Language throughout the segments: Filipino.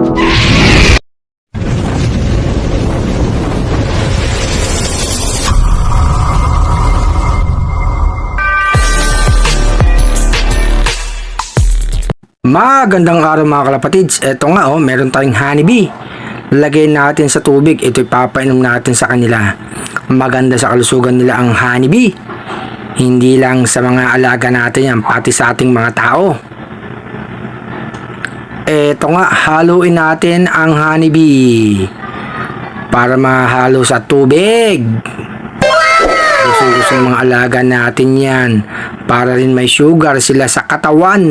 Magandang araw mga kalapatids. Eto nga meron tayong honeybee. Lagay natin sa tubig. Ito ipapainom natin sa kanila. Maganda sa kalusugan nila ang honeybee. Hindi lang sa mga alaga natin yan, pati sa ating mga tao. Eto nga, haluin natin ang honeybee para mahalo sa tubig. Gusto ng mga alaga natin yan para rin may sugar sila sa katawan.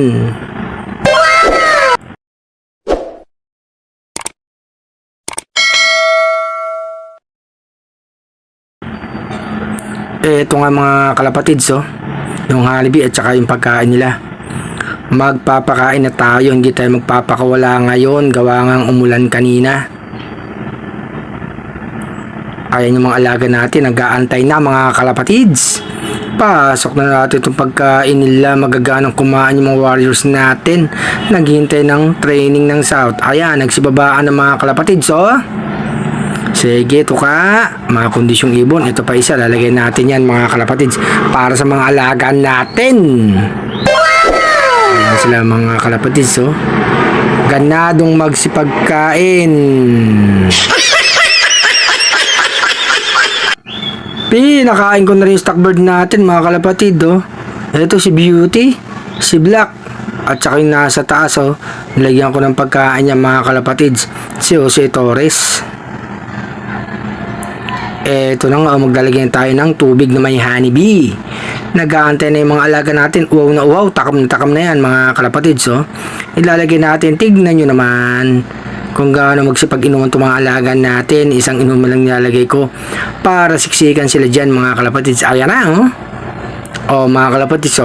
Ito nga mga kalapatids, yung honeybee at saka yung pagkain nila. Magpapakain na tayo, hindi tayo magpapakawala ngayon, gawa ngang umulan kanina. Ayan yung mga alaga natin, nag-aantay na mga kalapatids. Pasok na natin itong pagkain nila, magaganang kumain yung mga warriors natin. Naghihintay ng training ng South. Ayan, nagsibabaan ng mga kalapatids, Sige, ito ka. Mga kondisyong ibon. Ito pa isa. Lalagay natin yan mga kalapatids para sa mga alaga natin. Ayan sila mga kalapatids, ganadong magsipagkain. Pinakain ko na rin yung stockbird natin mga kalapatid, Ito si Beauty, si Black, at saka yung nasa taas, nilagyan ko ng pagkain niya mga kalapatids, si Jose Torres. Eto na nga, maglalagyan tayo ng tubig na may honeybee. Nag-aantay na yung mga alaga natin. Uwaw na uwaw, takam na yan mga kalapatids, Ilalagay natin, tignan nyo naman kung gaano magsipag-inuman itong mga alaga natin. Isang inuman lang nilalagay ko para siksikan sila dyan mga kalapatids. Ayan na, mga kalapatids,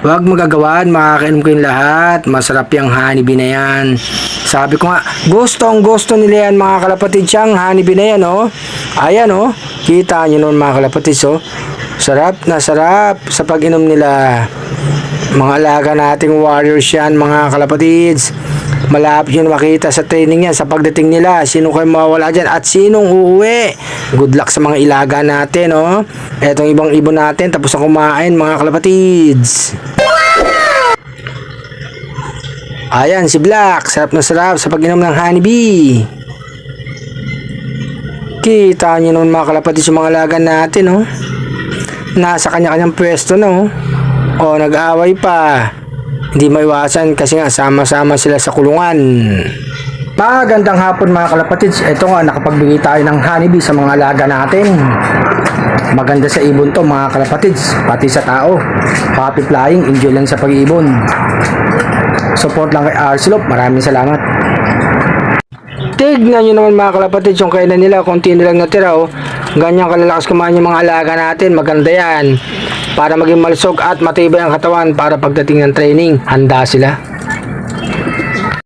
huwag magagawan, makakainom ko yung lahat. Masarap yung honeybee na yan. Sabi ko nga, gustong gusto nila yan mga kalapatids, yung honeybee na yan, Ayan, kita nyo nun mga kalapatids, Sarap na sarap sa pag-inom nila. Mga alaga nating warriors yan mga kalapatids. Malapit nyo makita sa training yan, sa pagdating nila, sino kayo mawawala dyan at sinong uuwi. Good luck sa mga ilaga natin, Etong ibang ibon natin tapos na kumain mga kalapatids. Ayan si Black, sarap na sarap sa pag-inom ng honeybee. Kita nyo naman mga kalapatids yung mga alaga natin, Nasa kanya-kanyang pwesto na, nag-aaway pa. Hindi maiwasan kasi nga sama-sama sila sa kulungan. Magandang hapon mga kalapatids. Ito nga, nakapagbigay tayo ng honeybee sa mga alaga natin. Maganda sa ibon to mga kalapatids, pati sa tao. Happy flying, enjoy lang sa pag-ibon. Support lang kay Arcelop. Maraming salamat. Tignan nyo naman mga kalapatids yung kainan nila, konti nilang natira, Ganyan kalalakas kumain yung mga alaga natin. Maganda yan para maging malusog at matibay ang katawan para pagdating ng training, handa sila.